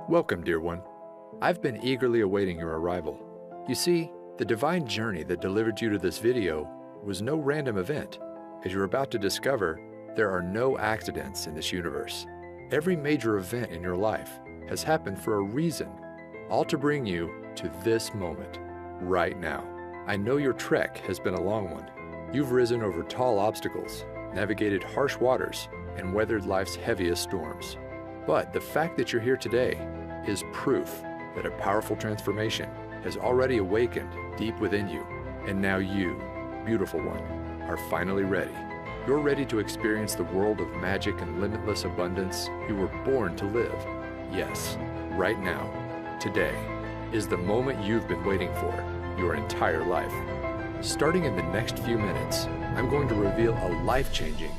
Welcome, dear one. I've been eagerly awaiting your arrival. You see, the divine journey that delivered you to this video was no random event. As you're about to discover, there are no accidents in this universe. Every major event in your life has happened for a reason, all to bring you to this moment, right now. I know your trek has been a long one. You've risen over tall obstacles, navigated harsh waters, and weathered life's heaviest storms. But the fact that you're here today is proof that a powerful transformation has already awakened deep within you. And now you, beautiful one, are finally ready. You're ready to experience the world of magic and limitless abundance you were born to live. Yes, right now, today, is the moment you've been waiting for your entire life. Starting in the next few minutes, I'm going to reveal a life-changing,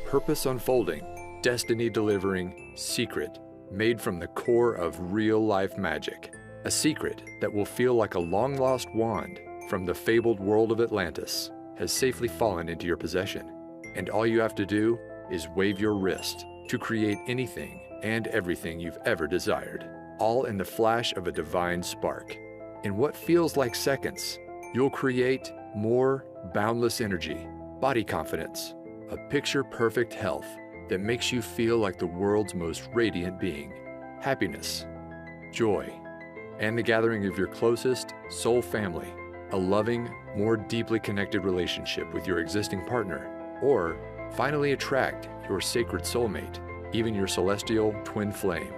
purpose-unfolding, destiny-delivering secret made from the core of real-life magic. A secret that will feel like a long-lost wand from the fabled world of Atlantis has safely fallen into your possession. And all you have to do is wave your wrist to create anything and everything you've ever desired, all in the flash of a divine spark. In what feels like seconds, you'll create more boundless energy, body confidence, a picture-perfect health that makes you feel like the world's most radiant being, happiness, joy, and the gathering of your closest soul family, a loving, more deeply connected relationship with your existing partner, or finally attract your sacred soulmate, even your celestial twin flame.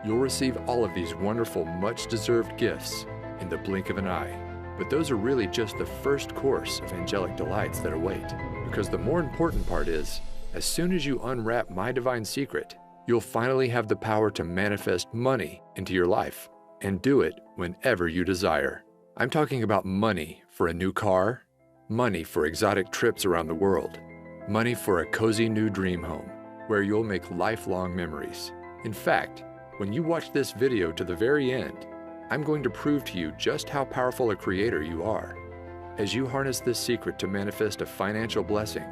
You'll receive all of these wonderful, much-deserved gifts in the blink of an eye. But those are really just the first course of angelic delights that await, because the more important part is, as soon as you unwrap my divine secret, you'll finally have the power to manifest money into your life, and do it whenever you desire. I'm talking about money for a new car, money for exotic trips around the world, money for a cozy new dream home, where you'll make lifelong memories. In fact, when you watch this video to the very end, I'm going to prove to you just how powerful a creator you are. As you harness this secret to manifest a financial blessing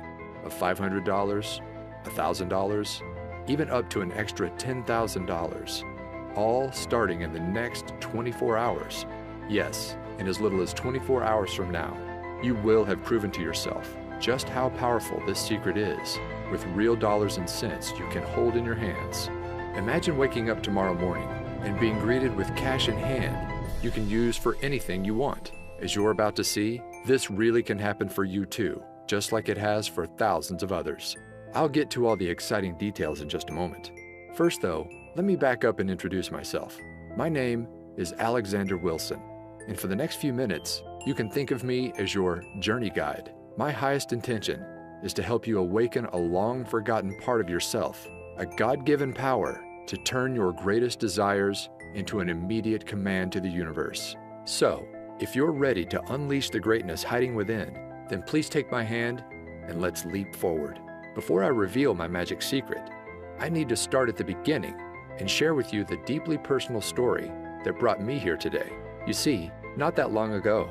of $500, $1,000, even up to an extra $10,000, all starting in the next 24 hours. Yes, in as little as 24 hours from now, you will have proven to yourself just how powerful this secret is, with real dollars and cents you can hold in your hands. Imagine waking up tomorrow morning and being greeted with cash in hand you can use for anything you want. As you're about to see, this really can happen for you too, just like it has for thousands of others. I'll get to all the exciting details in just a moment. First though, let me back up and introduce myself. My name is Alexander Wilson, and for the next few minutes, you can think of me as your journey guide. My highest intention is to help you awaken a long-forgotten part of yourself, a God-given power to turn your greatest desires into an immediate command to the universe. So, if you're ready to unleash the greatness hiding within, then please take my hand and let's leap forward. Before I reveal my magic secret, I need to start at the beginning and share with you the deeply personal story that brought me here today. You see, not that long ago,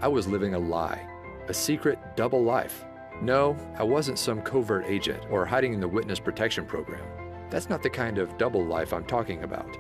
I was living a lie, a secret double life. No, I wasn't some covert agent or hiding in the witness protection program. That's not the kind of double life I'm talking about.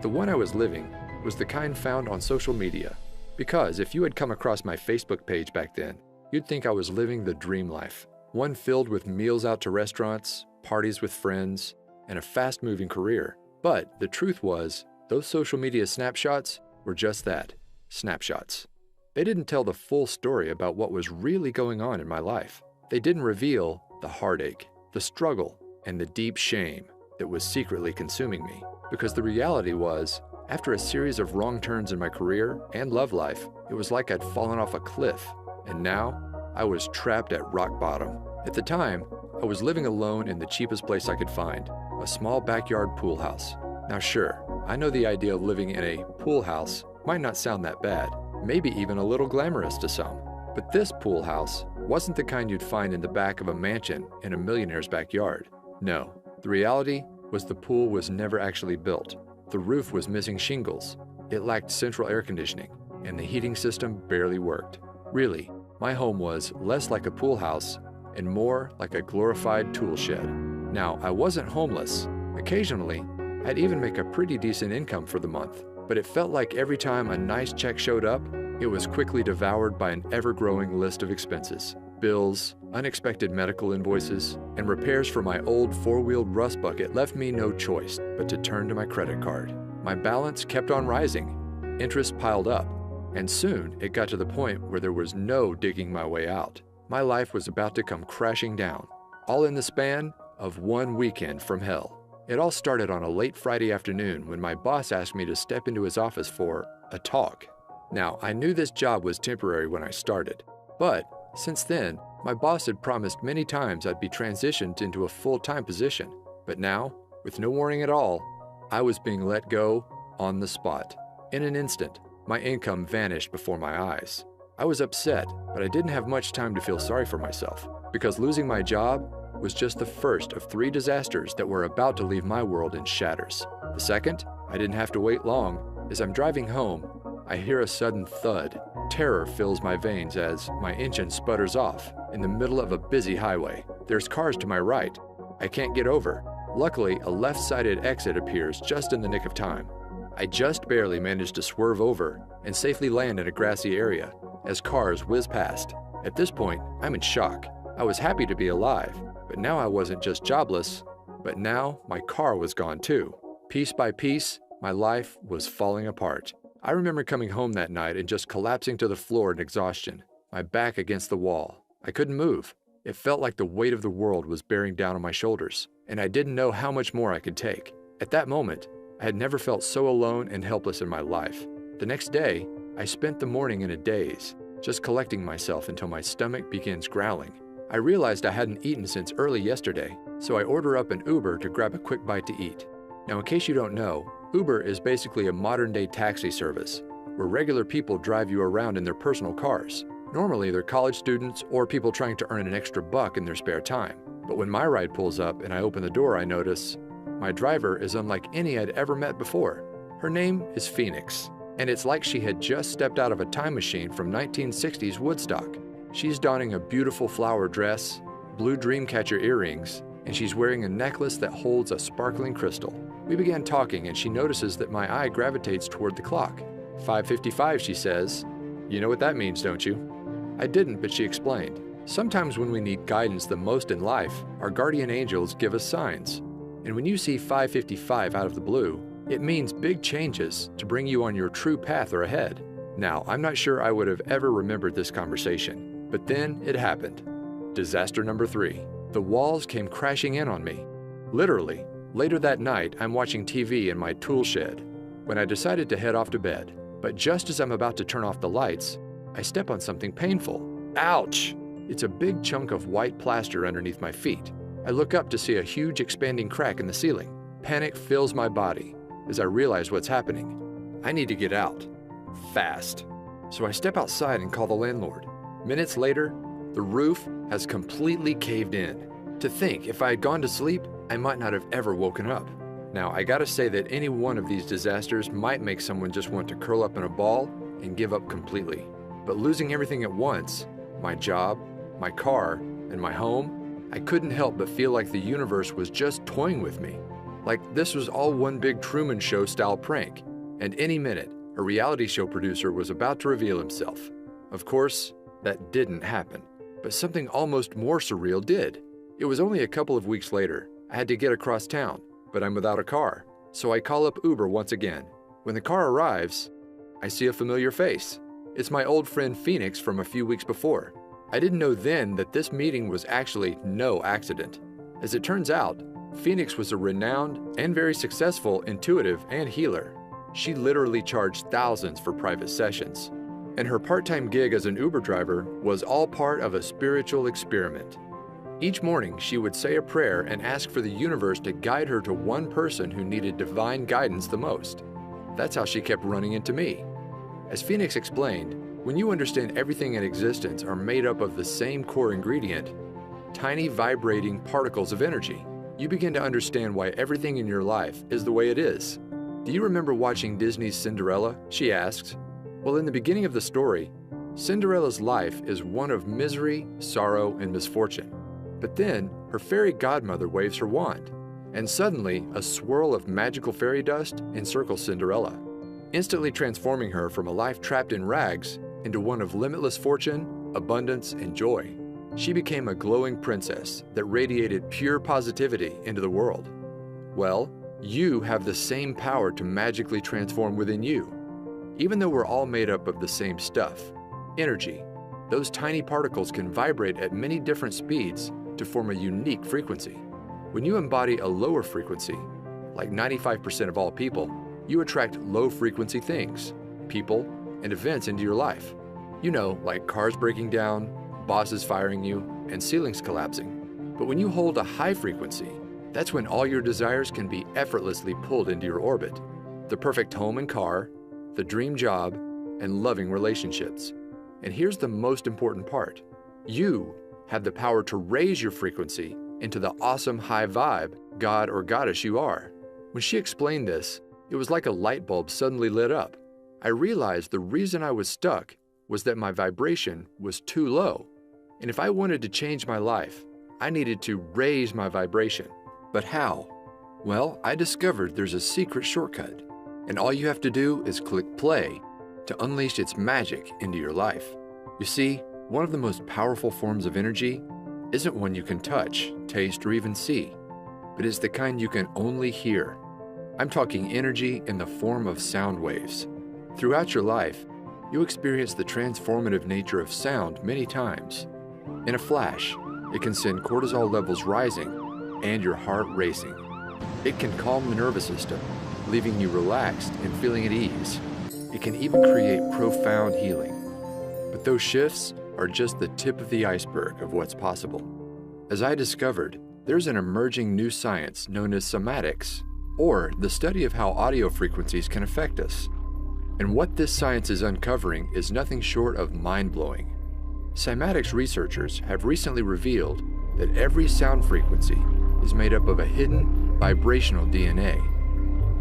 The one I was living was the kind found on social media, because if you had come across my Facebook page back then, you'd think I was living the dream life, one filled with meals out to restaurants, parties with friends, and a fast-moving career. But the truth was, those social media snapshots were just that, snapshots. They didn't tell the full story about what was really going on in my life. They didn't reveal the heartache, the struggle, and the deep shame that was secretly consuming me. Because the reality was, after a series of wrong turns in my career and love life, it was like I'd fallen off a cliff, and now I was trapped at rock bottom. At the time, I was living alone in the cheapest place I could find, a small backyard pool house. Now sure, I know the idea of living in a pool house might not sound that bad, maybe even a little glamorous to some. But this pool house wasn't the kind you'd find in the back of a mansion in a millionaire's backyard. No, the reality was the pool was never actually built. The roof was missing shingles, it lacked central air conditioning, and the heating system barely worked. Really, my home was less like a pool house and more like a glorified tool shed. Now, I wasn't homeless. Occasionally, I'd even make a pretty decent income for the month, but it felt like every time a nice check showed up, it was quickly devoured by an ever-growing list of expenses. Bills, unexpected medical invoices, and repairs for my old four-wheeled rust bucket left me no choice but to turn to my credit card. My balance kept on rising, interest piled up, and soon it got to the point where there was no digging my way out. My life was about to come crashing down, all in the span of one weekend from hell. It all started on a late Friday afternoon when my boss asked me to step into his office for a talk. Now, I knew this job was temporary when I started, but since then, my boss had promised many times I'd be transitioned into a full-time position. But now, with no warning at all, I was being let go on the spot. In an instant, my income vanished before my eyes. I was upset, but I didn't have much time to feel sorry for myself, because losing my job was just the first of 3 disasters that were about to leave my world in shatters. The second, I didn't have to wait long. As I'm driving home, I hear a sudden thud. Terror fills my veins as my engine sputters off in the middle of a busy highway. There's cars to my right. I can't get over. Luckily, a left-sided exit appears just in the nick of time. I just barely managed to swerve over and safely land in a grassy area as cars whiz past. At this point, I'm in shock. I was happy to be alive, but now I wasn't just jobless, but now my car was gone too. Piece by piece, my life was falling apart. I remember coming home that night and just collapsing to the floor in exhaustion, my back against the wall. I couldn't move. It felt like the weight of the world was bearing down on my shoulders, and I didn't know how much more I could take. At that moment, I had never felt so alone and helpless in my life. The next day, I spent the morning in a daze, just collecting myself until my stomach begins growling. I realized I hadn't eaten since early yesterday, so I order up an Uber to grab a quick bite to eat. Now, in case you don't know, Uber is basically a modern-day taxi service, where regular people drive you around in their personal cars. Normally, they're college students or people trying to earn an extra buck in their spare time. But when my ride pulls up and I open the door, I notice my driver is unlike any I'd ever met before. Her name is Phoenix, and it's like she had just stepped out of a time machine from 1960s Woodstock. She's donning a beautiful flower dress, blue dreamcatcher earrings, and she's wearing a necklace that holds a sparkling crystal. We began talking, and she notices that my eye gravitates toward the clock. 5:55, she says. You know what that means, don't you? I didn't, but she explained. Sometimes when we need guidance the most in life, our guardian angels give us signs. And when you see 5:55 out of the blue, it means big changes to bring you on your true path or ahead. Now, I'm not sure I would have ever remembered this conversation, but then it happened. Disaster number 3. The walls came crashing in on me. Literally. Later that night, I'm watching TV in my tool shed when I decided to head off to bed. But just as I'm about to turn off the lights, I step on something painful. Ouch! It's a big chunk of white plaster underneath my feet. I look up to see a huge expanding crack in the ceiling. Panic fills my body as I realize what's happening. I need to get out. Fast. So I step outside and call the landlord. Minutes later, the roof has completely caved in. To think, if I had gone to sleep, I might not have ever woken up. Now, I gotta say that any one of these disasters might make someone just want to curl up in a ball and give up completely. But losing everything at once, my job, my car, and my home, I couldn't help but feel like the universe was just toying with me. Like this was all one big Truman Show style prank, and any minute, a reality show producer was about to reveal himself. Of course, that didn't happen, but something almost more surreal did. It was only a couple of weeks later. I had to get across town, but I'm without a car, so I call up Uber once again. When the car arrives, I see a familiar face. It's my old friend Phoenix from a few weeks before. I didn't know then that this meeting was actually no accident. As it turns out, Phoenix was a renowned and very successful intuitive and healer. She literally charged thousands for private sessions. And her part-time gig as an Uber driver was all part of a spiritual experiment. Each morning, she would say a prayer and ask for the universe to guide her to one person who needed divine guidance the most. That's how she kept running into me. As Phoenix explained, when you understand everything in existence are made up of the same core ingredient, tiny vibrating particles of energy, you begin to understand why everything in your life is the way it is. Do you remember watching Disney's Cinderella? She asks. Well, in the beginning of the story, Cinderella's life is one of misery, sorrow, and misfortune. But then, her fairy godmother waves her wand, and suddenly a swirl of magical fairy dust encircles Cinderella, instantly transforming her from a life trapped in rags into one of limitless fortune, abundance, and joy. She became a glowing princess that radiated pure positivity into the world. Well, you have the same power to magically transform within you. Even though we're all made up of the same stuff, energy, those tiny particles can vibrate at many different speeds to form a unique frequency. When you embody a lower frequency, like 95% of all people, you attract low-frequency things, people, and events into your life. You know, like cars breaking down, bosses firing you, and ceilings collapsing. But when you hold a high frequency, that's when all your desires can be effortlessly pulled into your orbit. The perfect home and car, the dream job, and loving relationships. And here's the most important part. You have the power to raise your frequency into the awesome high vibe god or goddess you are. When she explained this, it was like a light bulb suddenly lit up. I realized the reason I was stuck was that my vibration was too low. And if I wanted to change my life, I needed to raise my vibration. But how? Well, I discovered there's a secret shortcut. And all you have to do is click play to unleash its magic into your life. You see, one of the most powerful forms of energy isn't one you can touch, taste, or even see, but is the kind you can only hear. I'm talking energy in the form of sound waves. Throughout your life, you experience the transformative nature of sound many times. In a flash, it can send cortisol levels rising and your heart racing. It can calm the nervous system, leaving you relaxed and feeling at ease. It can even create profound healing. But those shifts are just the tip of the iceberg of what's possible. As I discovered, there's an emerging new science known as somatics, or the study of how audio frequencies can affect us. And what this science is uncovering is nothing short of mind-blowing. Cymatics researchers have recently revealed that every sound frequency is made up of a hidden vibrational DNA.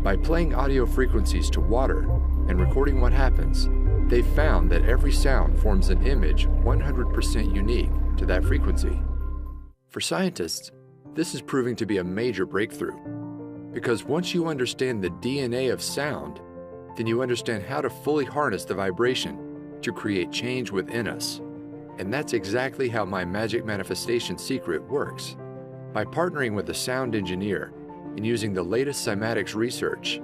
By playing audio frequencies to water and recording what happens, they found that every sound forms an image 100% unique to that frequency. For scientists, this is proving to be a major breakthrough, because once you understand the DNA of sound, then you understand how to fully harness the vibration to create change within us. And that's exactly how my magic manifestation secret works. By partnering with a sound engineer and using the latest cymatics research,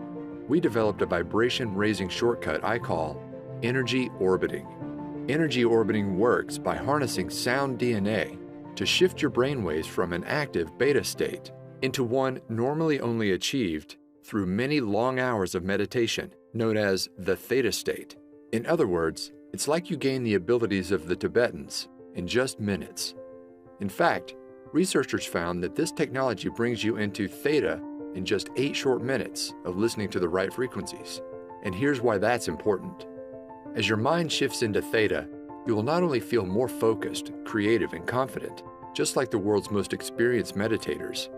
we developed a vibration-raising shortcut I call energy orbiting. Energy orbiting works by harnessing sound DNA to shift your brainwaves from an active beta state into one normally only achieved through many long hours of meditation, known as the theta state. In other words, it's like you gain the abilities of the Tibetans in just minutes. In fact, researchers found that this technology brings you into theta in just 8 short minutes of listening to the right frequencies. And here's why that's important. As your mind shifts into theta, you will not only feel more focused, creative, and confident, just like the world's most experienced meditators,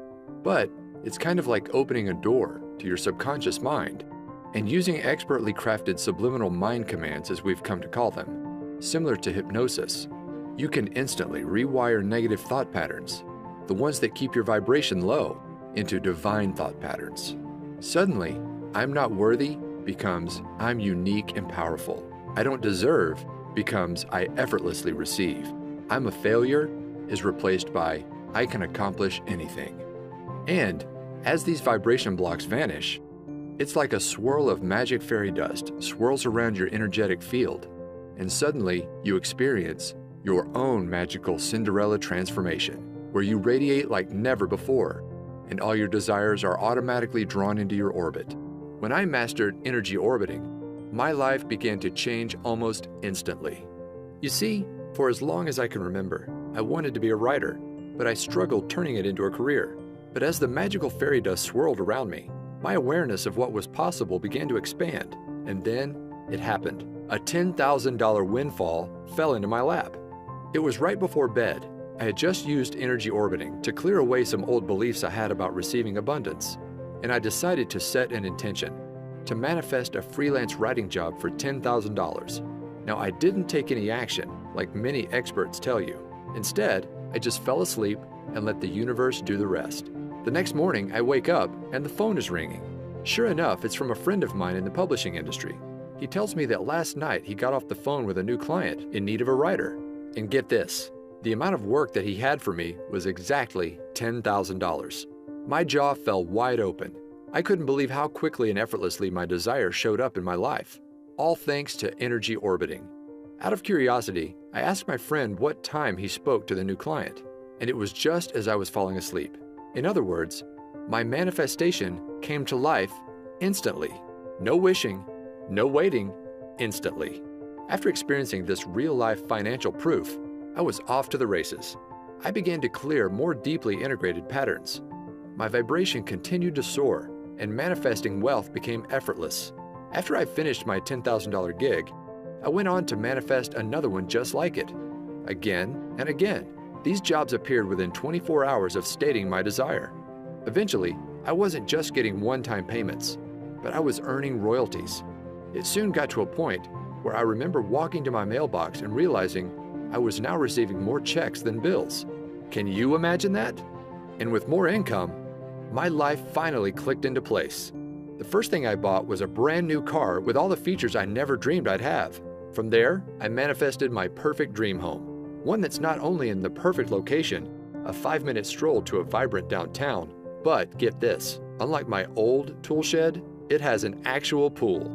but it's kind of like opening a door to your subconscious mind and using expertly crafted subliminal mind commands, as we've come to call them. Similar to hypnosis, you can instantly rewire negative thought patterns, the ones that keep your vibration low, into divine thought patterns. Suddenly, I'm not worthy becomes I'm unique and powerful. I don't deserve becomes I effortlessly receive. I'm a failure is replaced by I can accomplish anything. And as these vibration blocks vanish, it's like a swirl of magic fairy dust swirls around your energetic field, and suddenly you experience your own magical Cinderella transformation, where you radiate like never before, and all your desires are automatically drawn into your orbit. When I mastered energy orbiting, my life began to change almost instantly. You see, for as long as I can remember, I wanted to be a writer, but I struggled turning it into a career. But as the magical fairy dust swirled around me, my awareness of what was possible began to expand, and then it happened. A $10,000 windfall fell into my lap. It was right before bed. I had just used energy orbiting to clear away some old beliefs I had about receiving abundance, and I decided to set an intention to manifest a freelance writing job for $10,000. Now, I didn't take any action like many experts tell you. Instead, I just fell asleep and let the universe do the rest. The next morning, I wake up and the phone is ringing. Sure enough, it's from a friend of mine in the publishing industry. He tells me that last night he got off the phone with a new client in need of a writer. And get this, the amount of work that he had for me was exactly $10,000. My jaw fell wide open. I couldn't believe how quickly and effortlessly my desire showed up in my life, all thanks to energy orbiting. Out of curiosity, I asked my friend what time he spoke to the new client, and it was just as I was falling asleep. In other words, my manifestation came to life instantly. No wishing, no waiting, instantly. After experiencing this real-life financial proof, I was off to the races. I began to clear more deeply integrated patterns. My vibration continued to soar, and manifesting wealth became effortless. After I finished my $10,000 gig, I went on to manifest another one just like it. Again and again, these jobs appeared within 24 hours of stating my desire. Eventually, I wasn't just getting one-time payments, but I was earning royalties. It soon got to a point where I remember walking to my mailbox and realizing I was now receiving more checks than bills. Can you imagine that? And with more income, my life finally clicked into place. The first thing I bought was a brand new car with all the features I never dreamed I'd have. From there, I manifested my perfect dream home, one that's not only in the perfect location, a 5-minute stroll to a vibrant downtown, but get this, unlike my old tool shed, it has an actual pool.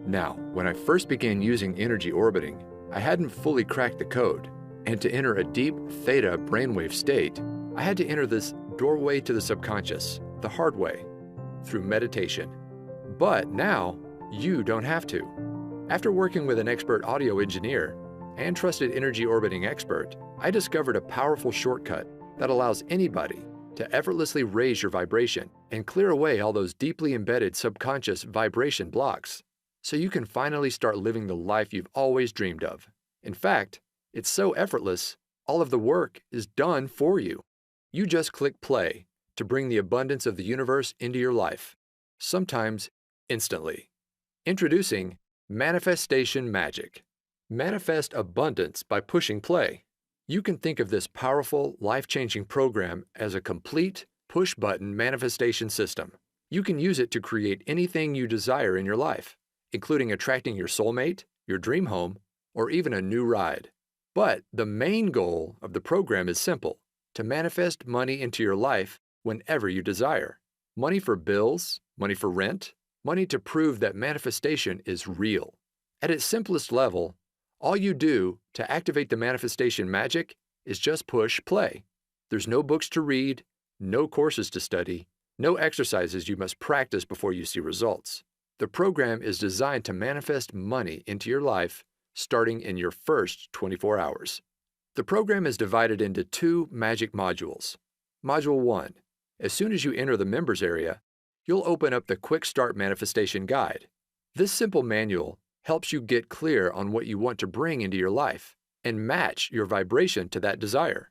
Now, when I first began using energy orbiting, I hadn't fully cracked the code, and to enter a deep theta brainwave state, I had to enter this doorway to the subconscious, the hard way, through meditation. But now, you don't have to. After working with an expert audio engineer and trusted energy orbiting expert, I discovered a powerful shortcut that allows anybody to effortlessly raise your vibration and clear away all those deeply embedded subconscious vibration blocks, so you can finally start living the life you've always dreamed of. In fact, it's so effortless, all of the work is done for you. You just click play to bring the abundance of the universe into your life, sometimes instantly. Introducing Manifestation Magic. Manifest abundance by pushing play. You can think of this powerful, life-changing program as a complete push-button manifestation system. You can use it to create anything you desire in your life, including attracting your soulmate, your dream home, or even a new ride. But the main goal of the program is simple: to manifest money into your life whenever you desire. Money for bills, money for rent, money to prove that manifestation is real. At its simplest level, all you do to activate the manifestation magic is just push play. There's no books to read, no courses to study, no exercises you must practice before you see results. The program is designed to manifest money into your life starting in your first 24 hours. The program is divided into 2 magic modules. Module 1. As soon as you enter the members area, you'll open up the Quick Start Manifestation Guide. This simple manual helps you get clear on what you want to bring into your life and match your vibration to that desire.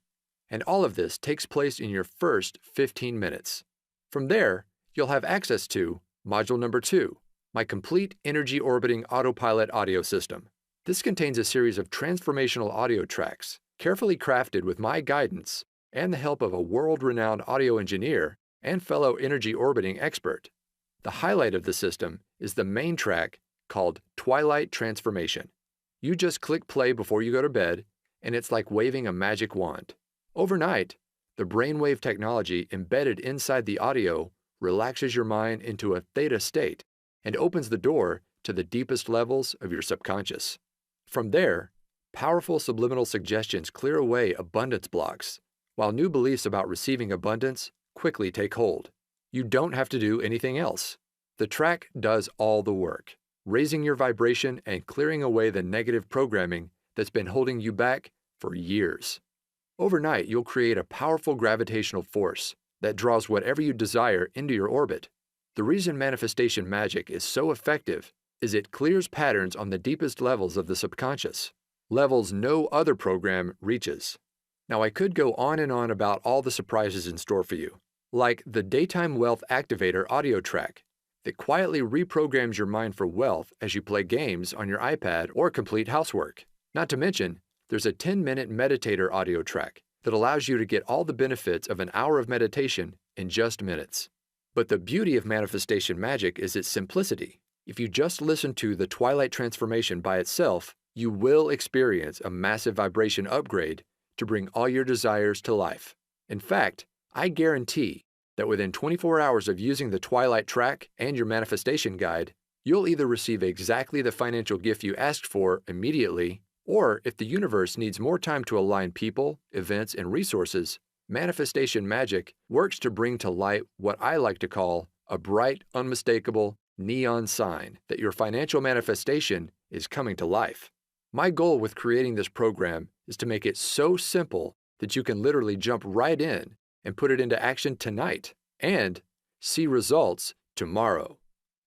And all of this takes place in your first 15 minutes. From there, you'll have access to Module number 2, my complete energy orbiting autopilot audio system. This contains a series of transformational audio tracks, carefully crafted with my guidance and the help of a world-renowned audio engineer and fellow energy orbiting expert. The highlight of the system is the main track called Twilight Transformation. You just click play before you go to bed, and it's like waving a magic wand. Overnight, the brainwave technology embedded inside the audio relaxes your mind into a theta state and opens the door to the deepest levels of your subconscious. From there, powerful subliminal suggestions clear away abundance blocks, while new beliefs about receiving abundance quickly take hold. You don't have to do anything else. The track does all the work, raising your vibration and clearing away the negative programming that's been holding you back for years. Overnight, you'll create a powerful gravitational force that draws whatever you desire into your orbit. The reason manifestation magic is so effective is it clears patterns on the deepest levels of the subconscious, levels no other program reaches. Now, I could go on and on about all the surprises in store for you, like the Daytime Wealth Activator audio track that quietly reprograms your mind for wealth as you play games on your iPad or complete housework. Not to mention, there's a 10-minute meditator audio track that allows you to get all the benefits of an hour of meditation in just minutes. But the beauty of manifestation magic is its simplicity. If you just listen to the Twilight Transformation by itself, you will experience a massive vibration upgrade to bring all your desires to life. In fact, I guarantee that within 24 hours of using the Twilight track and your manifestation guide, you'll either receive exactly the financial gift you asked for immediately, or if the universe needs more time to align people, events, and resources, manifestation magic works to bring to light what I like to call a bright, unmistakable neon sign that your financial manifestation is coming to life. My goal with creating this program is to make it so simple that you can literally jump right in and put it into action tonight and see results tomorrow.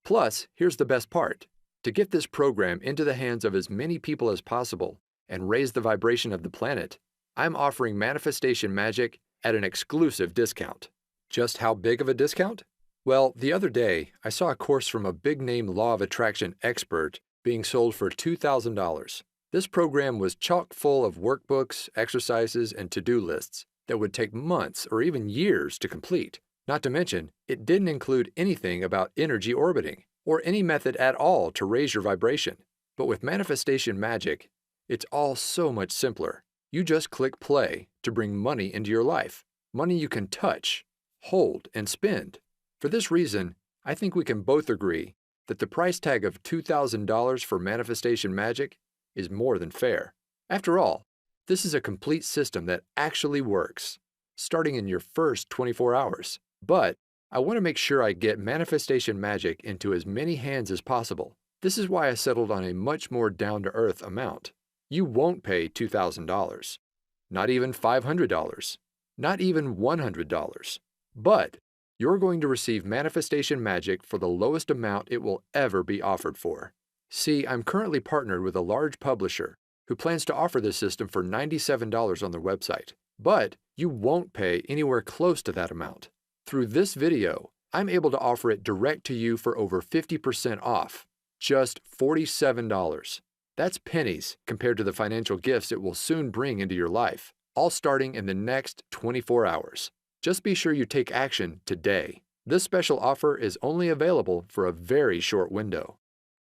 Plus, here's the best part. To get this program into the hands of as many people as possible and raise the vibration of the planet, I'm offering manifestation magic at an exclusive discount. Just how big of a discount? Well, the other day, I saw a course from a big-name law of attraction expert being sold for $2,000. This program was chock full of workbooks, exercises, and to-do lists that would take months or even years to complete. Not to mention, it didn't include anything about energy orbiting or any method at all to raise your vibration. But with manifestation magic, it's all so much simpler. You just click play to bring money into your life, money you can touch, hold, and spend. For this reason, I think we can both agree that the price tag of $2,000 for manifestation magic is more than fair. After all, this is a complete system that actually works, starting in your first 24 hours. But I want to make sure I get manifestation magic into as many hands as possible. This is why I settled on a much more down-to-earth amount. You won't pay $2,000, not even $500, not even $100. But you're going to receive manifestation magic for the lowest amount it will ever be offered for. See, I'm currently partnered with a large publisher who plans to offer this system for $97 on their website. But you won't pay anywhere close to that amount. Through this video, I'm able to offer it direct to you for over 50% off, just $47. That's pennies compared to the financial gifts it will soon bring into your life, all starting in the next 24 hours. Just be sure you take action today. This special offer is only available for a very short window.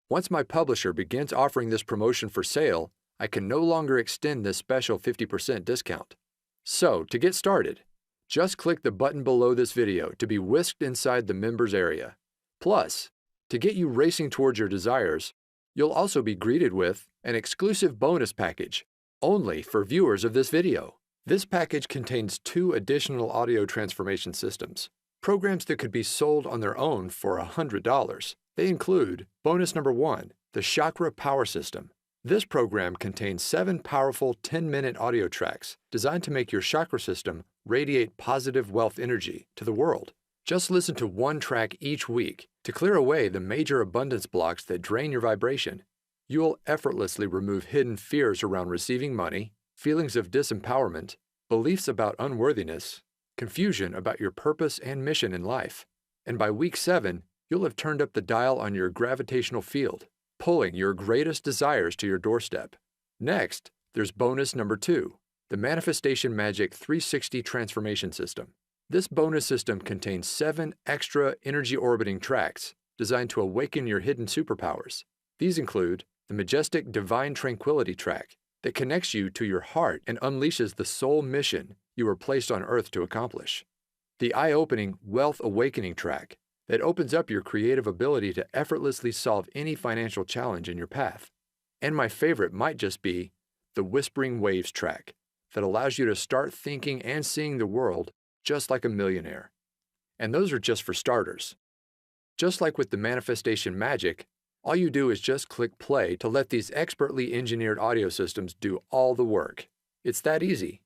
Once my publisher begins offering this promotion for sale, I can no longer extend this special 50% discount. So, to get started, just click the button below this video to be whisked inside the members area. Plus, to get you racing towards your desires, you'll also be greeted with an exclusive bonus package, only for viewers of this video. This package contains 2 additional audio transformation systems, programs that could be sold on their own for $100. They include bonus number 1, the Chakra Power System. This program contains 7 powerful 10-minute audio tracks designed to make your chakra system radiate positive wealth energy to the world. Just listen to one track each week to clear away the major abundance blocks that drain your vibration. You'll effortlessly remove hidden fears around receiving money, feelings of disempowerment, beliefs about unworthiness, confusion about your purpose and mission in life. And by week 7, you'll have turned up the dial on your gravitational field, pulling your greatest desires to your doorstep. Next, there's bonus number 2, the Manifestation Magic 360 Transformation System. This bonus system contains 7 extra energy orbiting tracks designed to awaken your hidden superpowers. These include the majestic Divine Tranquility track that connects you to your heart and unleashes the soul mission you were placed on Earth to accomplish. The eye-opening Wealth Awakening track that opens up your creative ability to effortlessly solve any financial challenge in your path. And my favorite might just be the Whispering Waves track that allows you to start thinking and seeing the world just like a millionaire. And those are just for starters. Just like with the manifestation magic, all you do is just click play to let these expertly engineered audio systems do all the work. It's that easy.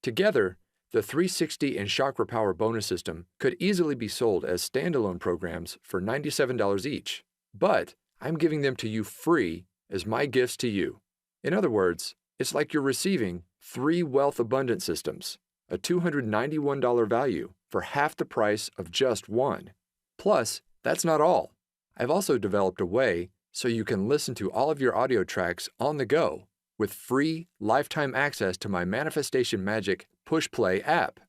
Together, the 360 and Chakra Power bonus system could easily be sold as standalone programs for $97 each, but I'm giving them to you free as my gifts to you. In other words, it's like you're receiving 3 wealth abundance systems, a $291 value for half the price of just one. Plus, that's not all. I've also developed a way so you can listen to all of your audio tracks on the go with free lifetime access to my Manifestation Magic Push Play app.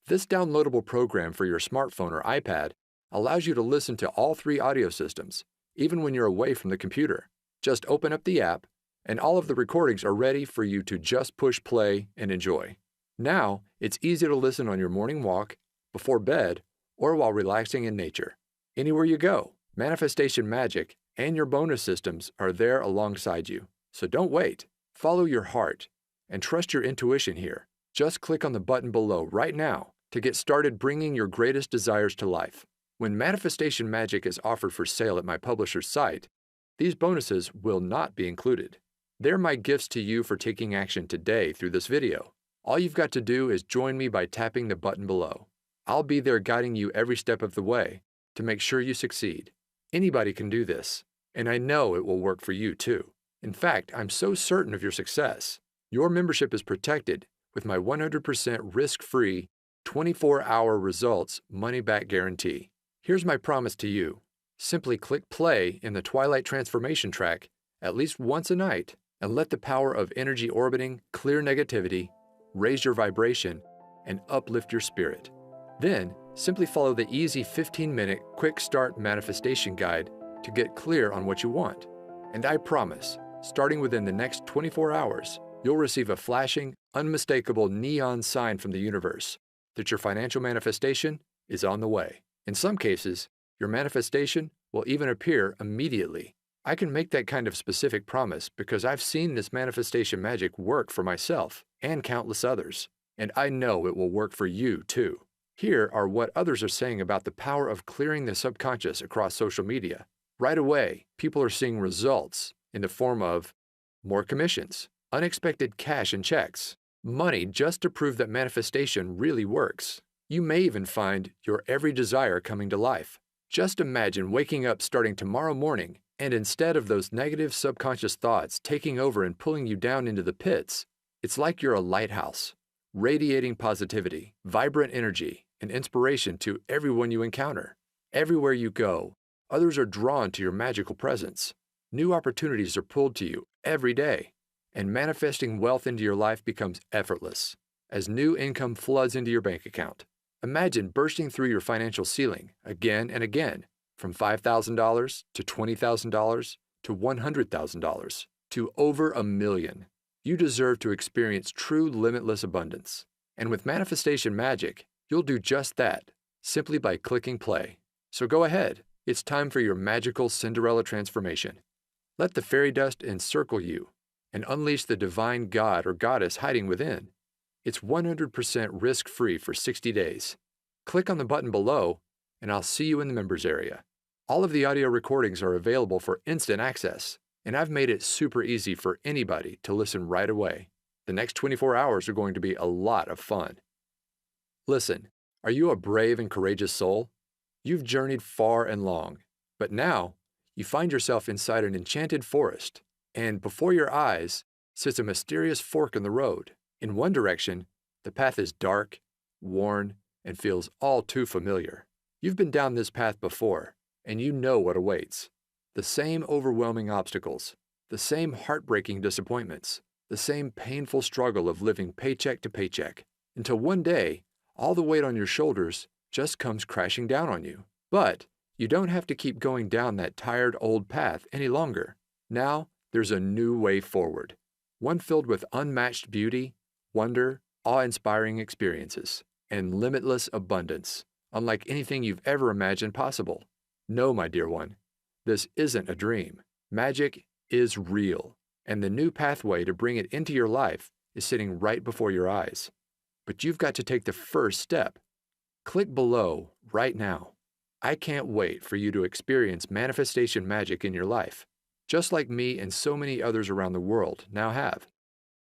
This downloadable program for your smartphone or iPad allows you to listen to all 3 audio systems, even when you're away from the computer. Just open up the app, and all of the recordings are ready for you to just push play and enjoy. Now, it's easy to listen on your morning walk, before bed, or while relaxing in nature. Anywhere you go, Manifestation Magic and your bonus systems are there alongside you. So don't wait. Follow your heart and trust your intuition here. Just click on the button below right now to get started bringing your greatest desires to life. When Manifestation Magic is offered for sale at my publisher's site, these bonuses will not be included. They're my gifts to you for taking action today through this video. All you've got to do is join me by tapping the button below. I'll be there guiding you every step of the way to make sure you succeed. Anybody can do this, and I know it will work for you too. In fact, I'm so certain of your success. Your membership is protected with my 100% risk-free, 24-hour results money-back guarantee. Here's my promise to you. Simply click play in the Twilight Transformation track at least once a night and let the power of energy orbiting clear negativity, raise your vibration, and uplift your spirit. Then, simply follow the easy 15-minute quick start manifestation guide to get clear on what you want. And I promise, starting within the next 24 hours, you'll receive a flashing, unmistakable neon sign from the universe that your financial manifestation is on the way. In some cases, your manifestation will even appear immediately. I can make that kind of specific promise because I've seen this manifestation magic work for myself and countless others, and I know it will work for you too. Here are what others are saying about the power of clearing the subconscious across social media. Right away, people are seeing results in the form of more commissions, unexpected cash and checks, money just to prove that manifestation really works. You may even find your every desire coming to life. Just imagine waking up starting tomorrow morning, and instead of those negative subconscious thoughts taking over and pulling you down into the pits, it's like you're a lighthouse, radiating positivity, vibrant energy, and inspiration to everyone you encounter. Everywhere you go, others are drawn to your magical presence. New opportunities are pulled to you every day, and manifesting wealth into your life becomes effortless as new income floods into your bank account. Imagine bursting through your financial ceiling again and again, from $5,000 to $20,000 to $100,000 to over $1 million. You deserve to experience true limitless abundance. And with Manifestation Magic, you'll do just that, simply by clicking play. So go ahead, it's time for your magical Cinderella transformation. Let the fairy dust encircle you and unleash the divine god or goddess hiding within. It's 100% risk-free for 60 days. Click on the button below, and I'll see you in the members area. All of the audio recordings are available for instant access, and I've made it super easy for anybody to listen right away. The next 24 hours are going to be a lot of fun. Listen, are you a brave and courageous soul? You've journeyed far and long, but now you find yourself inside an enchanted forest, and before your eyes sits a mysterious fork in the road. In one direction, the path is dark, worn, and feels all too familiar. You've been down this path before, and you know what awaits. The same overwhelming obstacles, the same heartbreaking disappointments, the same painful struggle of living paycheck to paycheck, until one day, all the weight on your shoulders just comes crashing down on you. But you don't have to keep going down that tired old path any longer. Now, there's a new way forward, one filled with unmatched beauty, wonder, awe-inspiring experiences, and limitless abundance, unlike anything you've ever imagined possible. No, my dear one, this isn't a dream. Magic is real, and the new pathway to bring it into your life is sitting right before your eyes. But you've got to take the first step. Click below right now. I can't wait for you to experience manifestation magic in your life, just like me and so many others around the world now have.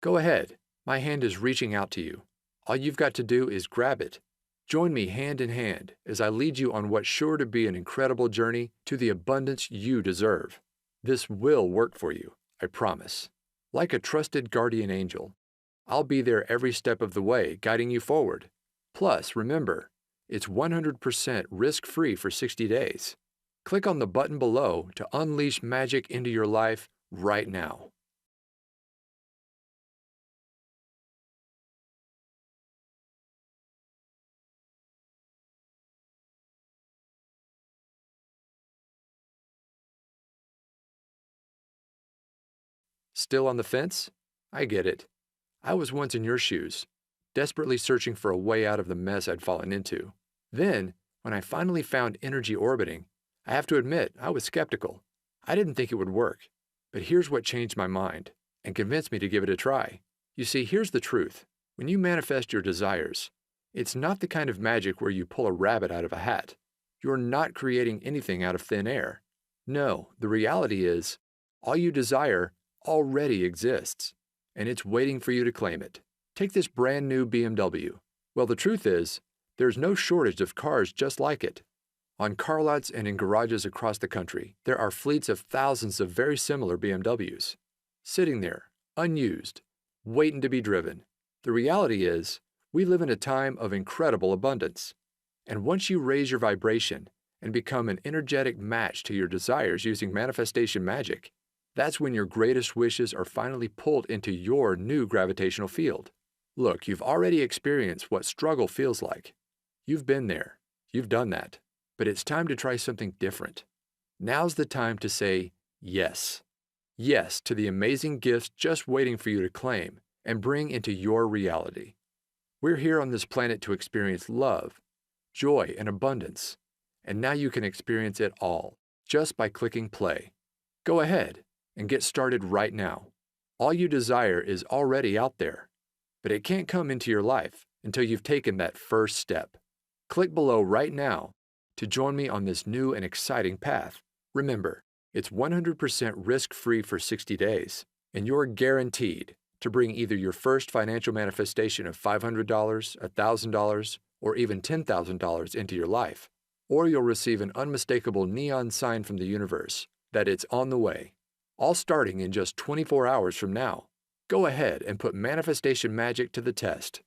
Go ahead. My hand is reaching out to you. All you've got to do is grab it. Join me hand in hand as I lead you on what's sure to be an incredible journey to the abundance you deserve. This will work for you, I promise. Like a trusted guardian angel, I'll be there every step of the way, guiding you forward. Plus, remember, it's 100% risk-free for 60 days. Click on the button below to unleash magic into your life right now. Still on the fence? I get it. I was once in your shoes, desperately searching for a way out of the mess I'd fallen into. Then, when I finally found energy orbiting, I have to admit I was skeptical. I didn't think it would work. But here's what changed my mind and convinced me to give it a try. You see, here's the truth. When you manifest your desires, it's not the kind of magic where you pull a rabbit out of a hat. You're not creating anything out of thin air. No, the reality is, all you desire already exists, and it's waiting for you to claim it. Take this brand new BMW. Well, the truth is, there's no shortage of cars just like it. On car lots and in garages across the country, there are fleets of thousands of very similar BMWs, sitting there, unused, waiting to be driven. The reality is, we live in a time of incredible abundance. And once you raise your vibration and become an energetic match to your desires using manifestation magic, that's when your greatest wishes are finally pulled into your new gravitational field. Look, you've already experienced what struggle feels like. You've been there. You've done that. But it's time to try something different. Now's the time to say yes. Yes to the amazing gifts just waiting for you to claim and bring into your reality. We're here on this planet to experience love, joy, and abundance. And now you can experience it all just by clicking play. Go ahead and get started right now. All you desire is already out there, but it can't come into your life until you've taken that first step. Click below right now to join me on this new and exciting path. Remember, it's 100% risk-free for 60 days, and you're guaranteed to bring either your first financial manifestation of $500, $1,000, or even $10,000 into your life, or you'll receive an unmistakable neon sign from the universe that it's on the way, all starting in just 24 hours from now. Go ahead and put manifestation magic to the test.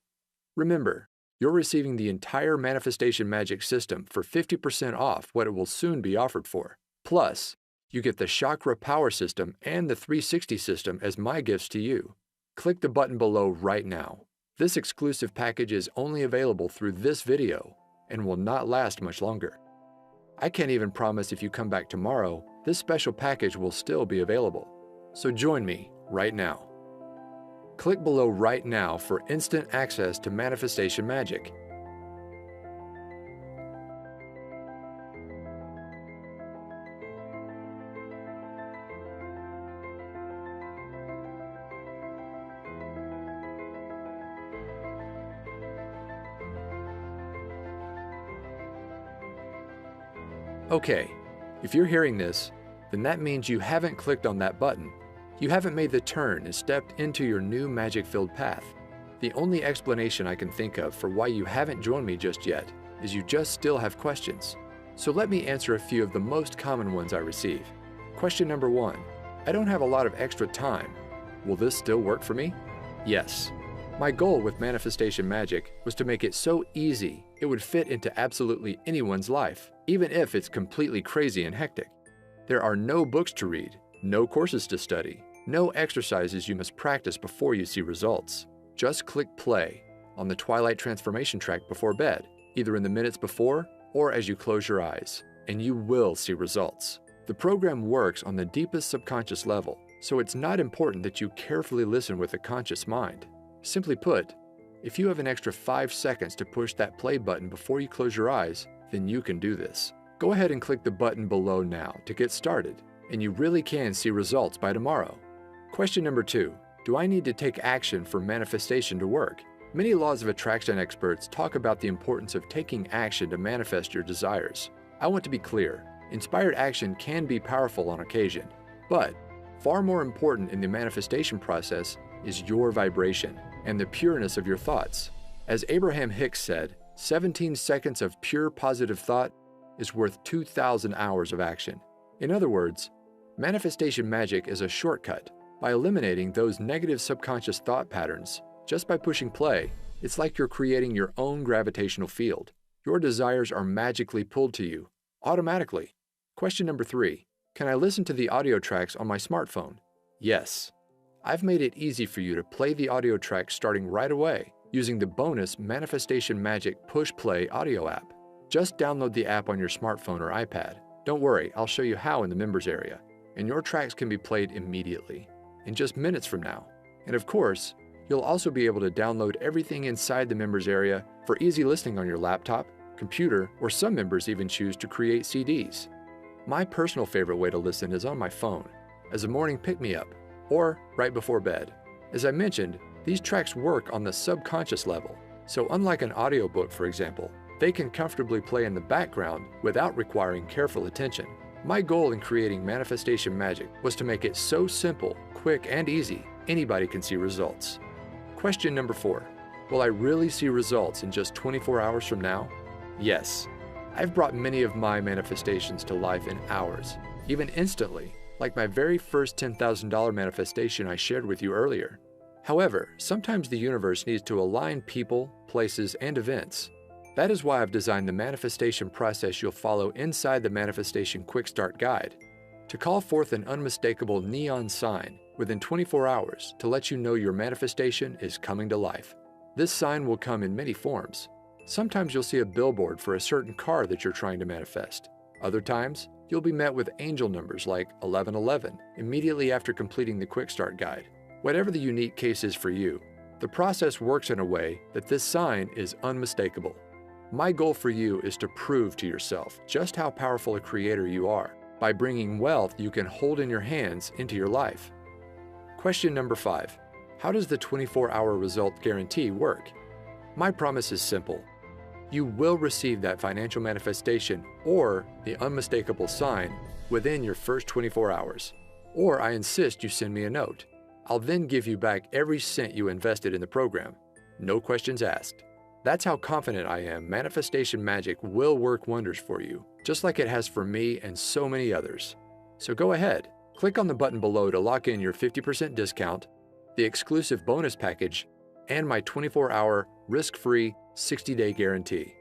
Remember, you're receiving the entire manifestation magic system for 50% off what it will soon be offered for. Plus, you get the chakra power system and the 360 system as my gifts to you. Click the button below right now. This exclusive package is only available through this video and will not last much longer. I can't even promise if you come back tomorrow, this special package will still be available. So join me right now. Click below right now for instant access to manifestation magic. Okay, if you're hearing this, then that means you haven't clicked on that button. You haven't made the turn and stepped into your new magic-filled path. The only explanation I can think of for why you haven't joined me just yet is you just still have questions. So let me answer a few of the most common ones I receive. Question number 1. I don't have a lot of extra time. Will this still work for me? Yes. My goal with manifestation magic was to make it so easy it would fit into absolutely anyone's life, even if it's completely crazy and hectic. There are no books to read, no courses to study, no exercises you must practice before you see results. Just click play on the Twilight Transformation track before bed, either in the minutes before or as you close your eyes, and you will see results. The program works on the deepest subconscious level, so it's not important that you carefully listen with a conscious mind. Simply put, if you have an extra 5 seconds to push that play button before you close your eyes, then you can do this. Go ahead and click the button below now to get started, and you really can see results by tomorrow. Question number 2. Do I need to take action for manifestation to work? Many laws of attraction experts talk about the importance of taking action to manifest your desires. I want to be clear, inspired action can be powerful on occasion, but far more important in the manifestation process is your vibration and the pureness of your thoughts. As Abraham Hicks said, 17 seconds of pure positive thought is worth 2,000 hours of action. In other words, manifestation magic is a shortcut. By eliminating those negative subconscious thought patterns, just by pushing play, it's like you're creating your own gravitational field. Your desires are magically pulled to you, automatically. Question number 3. Can I listen to the audio tracks on my smartphone? Yes. I've made it easy for you to play the audio tracks starting right away using the bonus Manifestation Magic Push Play audio app. Just download the app on your smartphone or iPad. Don't worry, I'll show you how in the members area, and your tracks can be played immediately. in just minutes from now. And of course, you'll also be able to download everything inside the members area for easy listening on your laptop, computer, or some members even choose to create CDs. My personal favorite way to listen is on my phone, as a morning pick-me-up, or right before bed. As I mentioned, these tracks work on the subconscious level, so unlike an audiobook, for example, they can comfortably play in the background without requiring careful attention. My goal in creating Manifestation Magic was to make it so simple, quick, and easy, anybody can see results. Question number 4. Will I really see results in just 24 hours from now? Yes. I've brought many of my manifestations to life in hours, even instantly, like my very first $10,000 manifestation I shared with you earlier. However, sometimes the universe needs to align people, places, and events. That is why I've designed the manifestation process you'll follow inside the Manifestation Quick Start Guide, to call forth an unmistakable neon sign within 24 hours to let you know your manifestation is coming to life. This sign will come in many forms. Sometimes you'll see a billboard for a certain car that you're trying to manifest. Other times, you'll be met with angel numbers like 1111 immediately after completing the Quick Start Guide. Whatever the unique case is for you, the process works in a way that this sign is unmistakable. My goal for you is to prove to yourself just how powerful a creator you are by bringing wealth you can hold in your hands into your life. Question number 5. How does the 24-hour result guarantee work? My promise is simple. You will receive that financial manifestation or the unmistakable sign within your first 24 hours. Or I insist you send me a note. I'll then give you back every cent you invested in the program. No questions asked. That's how confident I am Manifestation Magic will work wonders for you, just like it has for me and so many others. So go ahead, click on the button below to lock in your 50% discount, the exclusive bonus package, and my 24-hour risk-free 60-day guarantee.